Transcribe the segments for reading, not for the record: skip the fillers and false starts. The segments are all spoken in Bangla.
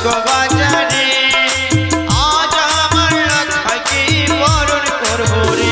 শঙ্খ বাজারে আজ আমার লক্ষাকে বরণ করব রে।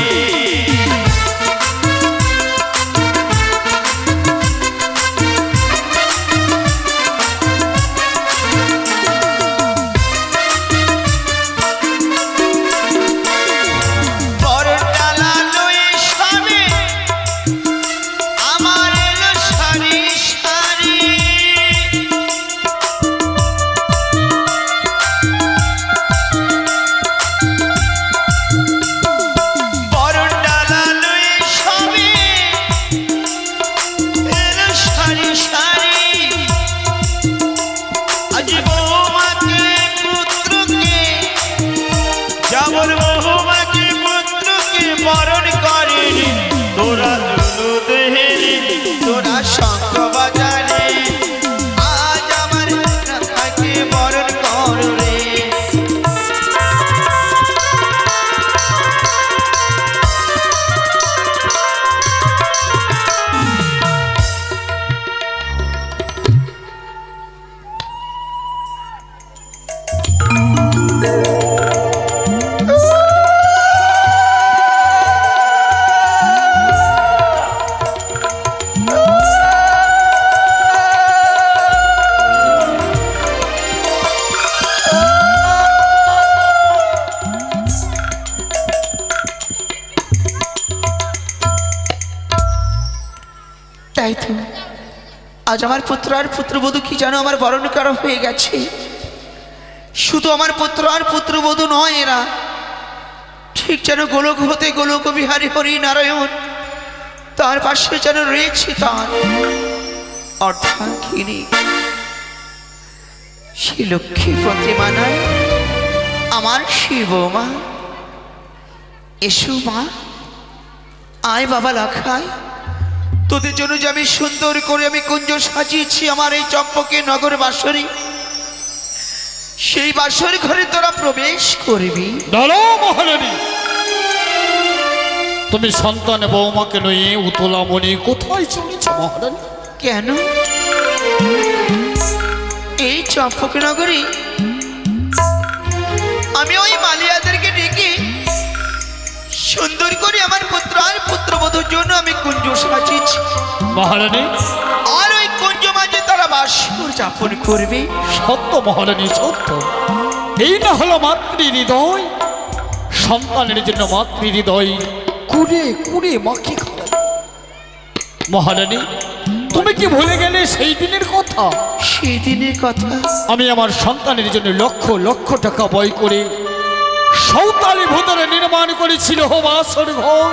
তাই তো আজ আমার পুত্র আর পুত্রবধূ কি যেন আমার বরণ করা হয়ে গেছে। শুধু আমার পুত্র আর পুত্রবধূ নয়, এরা ঠিক যেন গোলক হতে গোলক বিহারী হরি নারায়ণ তার পাশে যেন রয়েছে তার অর্থাৎ সে লক্ষ্মী প্রতিমা নয় আমার শিব মা। এসো মা, আয় বাবা লাখায়, তোদের জন্য যে আমি সুন্দর করে আমি কুঞ্জ সাজিয়েছি আমার এই চম্পকে নগর বাসরী, সেই বাসর ঘরে তোরা প্রবেশ করবি। মহারানী, তুমি সন্তান বৌমাকে নিয়ে উতলামণি কোথায় চলেছ মহারানী? কেন এই চম্পক নগরী আমি ওই মালিয়াদেরকে ডেকে সুন্দর করে আমার পুত্র আর পুত্রবধূর জন্য আমি কুঞ্জ সাজিয়েছি মহারানী। আর ওই কুঞ্জ মাঝে তারা বাসর যাপন করবে। সত্য মহারানী, সত্য। এই না হলো মাতৃ হৃদয়, সন্তানের জন্য মাতৃ হৃদয় কুড়ে কুড়ে মাখি খাওয়া। মহারানী, তুমি কি ভুলে গেলে সেই দিনের কথা? সেই দিনের কথা? আমি আমার সন্তানের জন্য লক্ষ লক্ষ টাকা ব্যয় করে সৌতালি ভূতরে নির্মাণ করেছি লোহবাসর ঘর।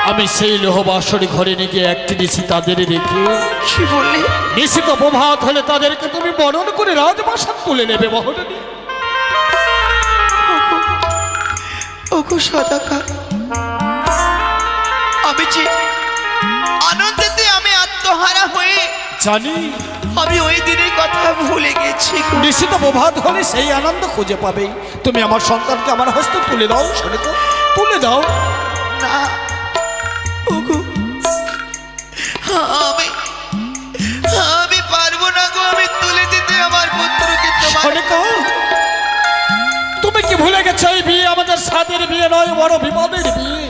আমি সেই লোহবাসর ঘরে নিয়ে একটি নিশি তাদের রেখে, কি বললে? নিশিত প্রভাত হলে তাদেরকে তুমি বরণ করে রাজবাসন তুলে নেবে মহারানী। ওগো সদাকা, আমি যে আনন্দেতে আমি আত্মহারা হয়ে জানি আমি ওই দিনের কথা ভুলে গেছি। নিশ্চিত প্রভাত হলে সেই আনন্দ খুঁজে পাবে। তুমি আমার সন্তানকে আমার হস্তে তুলে দাও, শুনে তো তুলে দাও। না ওগো, আমি আমি পারবো না গো, আমি তুলে দিতে আমার পুত্রকে তোমার। তুমি কি ভুলে গেছো এই বিয়ে আমাদের সাদের বিয়ে নয়, বড় বিপদের বিয়ে।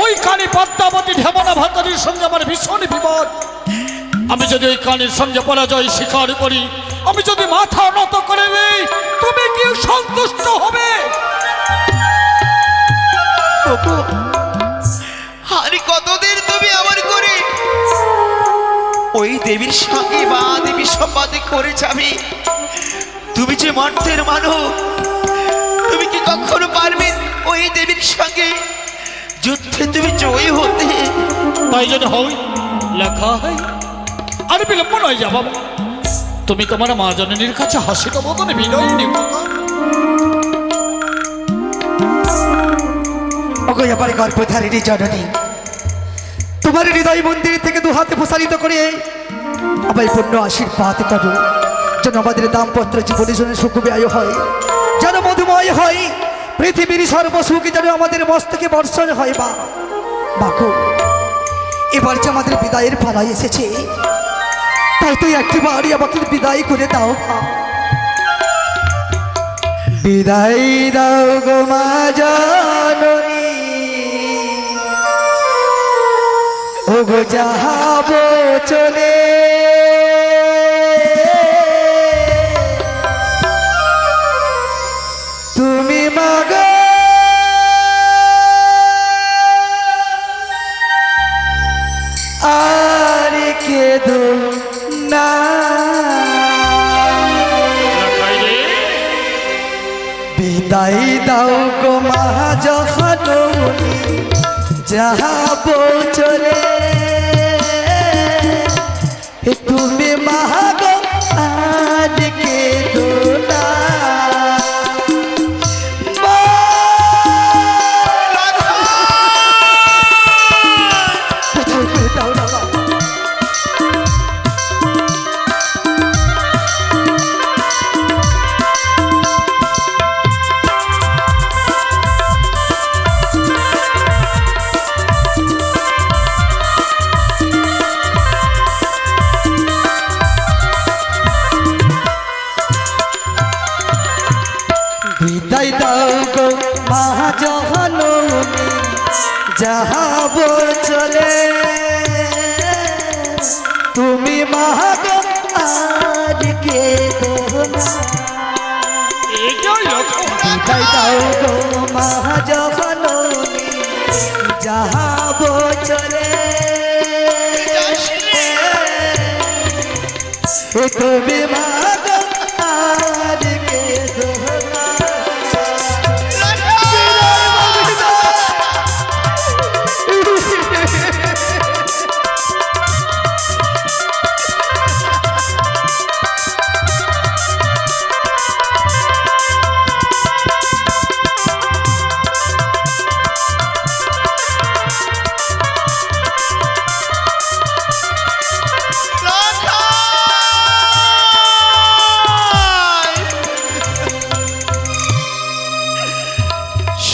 ওই কানি পদ্মাবতী ঢেমনা ভাতারির সঙ্গে আমার ভীষণ বিপদ। আমি যদি ওই কানির সঙ্গে পরাজয় স্বীকার করি, আমি যদি মাথা নত করে নেই, তুমি কি সন্তুষ্ট হবে? আর কতদিন তুমি আমার করে ওই দেবীর সঙ্গে বা দেবী সম্বাদে করে যাবে? তুমি যে মর্তের মানব, তুমি কি কখনো পারবে ওই দেবীর সঙ্গে যুদ্ধে তুমি জয়ী হতে? তাই যদি হয় লেখা হয়, আর বিলম্ব নয় যা বাবা, তুমি তোমার মা জননীর কাছে হাসিত মতনে বিনয় নিকো। আমার গর্ভধারিণী জননী, তোমার হৃদয় মন্দির থেকে দুহাতে প্রসারিত করে আমায় পূর্ণ আশীর্বাদ করো, যেন আমাদের দাম্পত্য জীবনে যেন সুখময় হয়, যেন মধুময় হয়, পৃথিবীর সর্বসুখ যেন আমাদের মস্তকে বর্ষণ হয়। বা বাকু, এবার যে আমাদের বিদায়ের পালা এসেছে, তাই তো একটি বাড়ি আমাকে বিদায় করে দাও মা। বিদায় দাও গো মা জননী, ও গো যাহাবো চলে, তুমি মাগ আর কেঁদো না। বিদায় দাও গো মা জননী, যাহাবো চলে, তুমি মা গো আর কেঁদো না। বিদায় দাও গো মা জননী, যাহাবো চলে, তুমি মা গো আর কেঁদো না। বিদায় দাও গো মা জননী, যাহাবো চলে, তুমি মা গো আর কেঁদো না।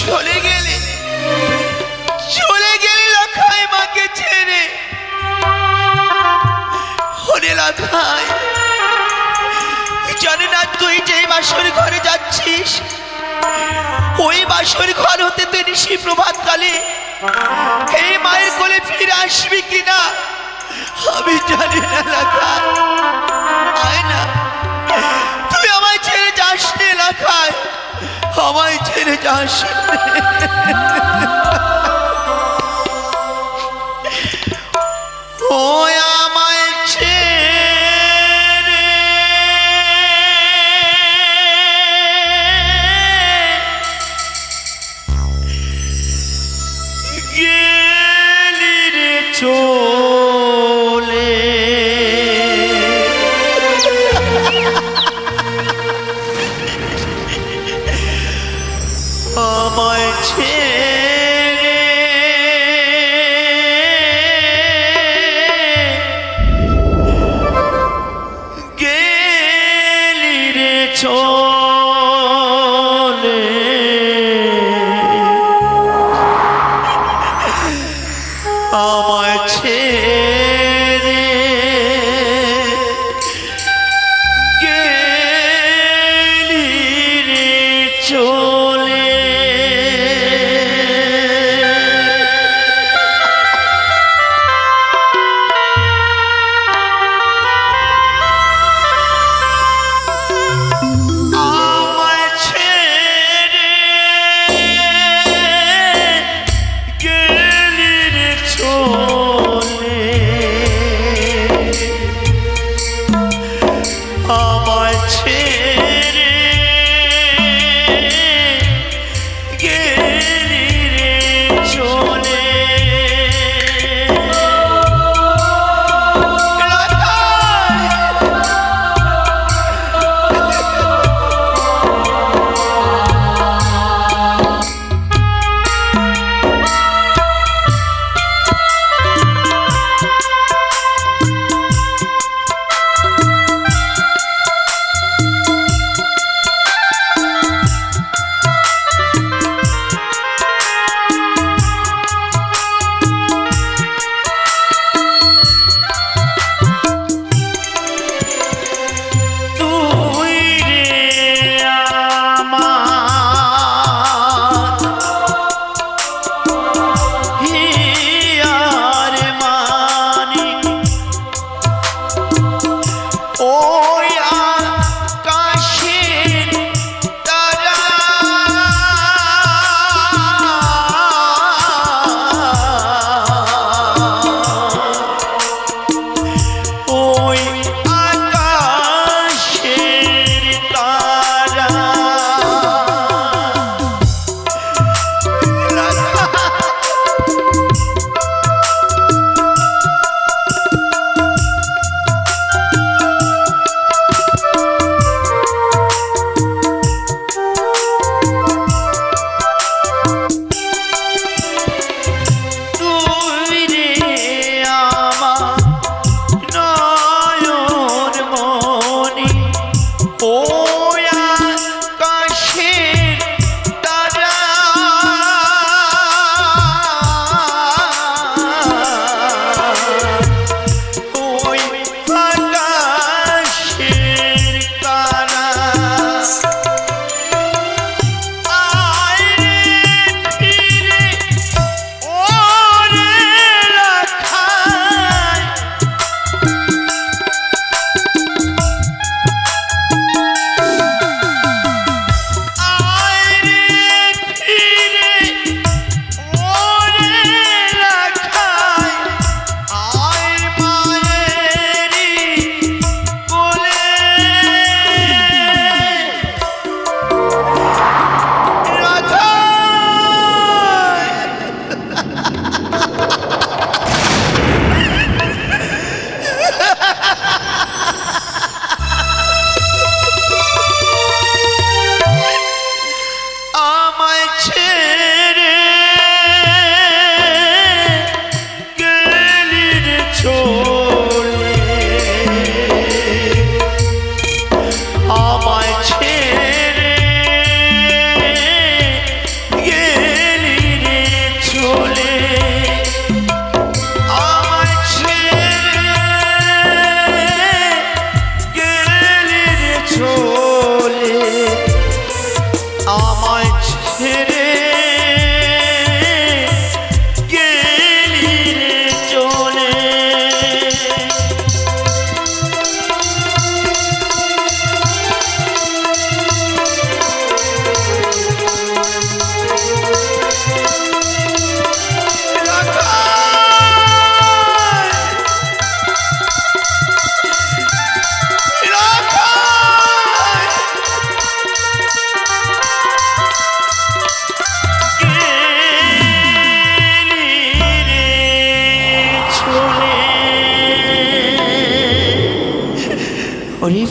চলে গেলে, চলে গেলে লাখাই মাকে ছেড়ে। ওরে লাখাই, জানি না তুই যে বাসর ঘরে যাচ্ছিস, ওই বাসর ঘর হতে তুই নিশি প্রভাত কালে এই মায়ের কোলে ফিরে আসবি কিনা আমি জানি না। লাখাই আয় না, তুই আমায় ছেড়ে যাস নে লাখাই, আমায় ছেড়ে যাস নে। ও আমায় ছেড়ে গেলি রে চলে, আমায় ছেড়ে গেলি রে চলে, আমায় ছেড়ে গেলি রে চলে। আমায় ছেড়ে গেলি রে চলে, আমায় ছেড়ে গেলি রে চলে।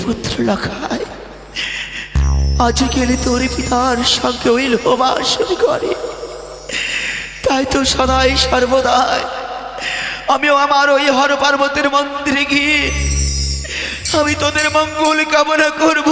পুত্র লখায় আজ গেলে তোর পিতার সঙ্গে ওই লোবাসন করে, তাই তো সদাই সর্বদাই আমিও আমার ওই হর পার্বতীর মন্দিরে গিয়ে আমি তোদের মঙ্গল কামনা করব।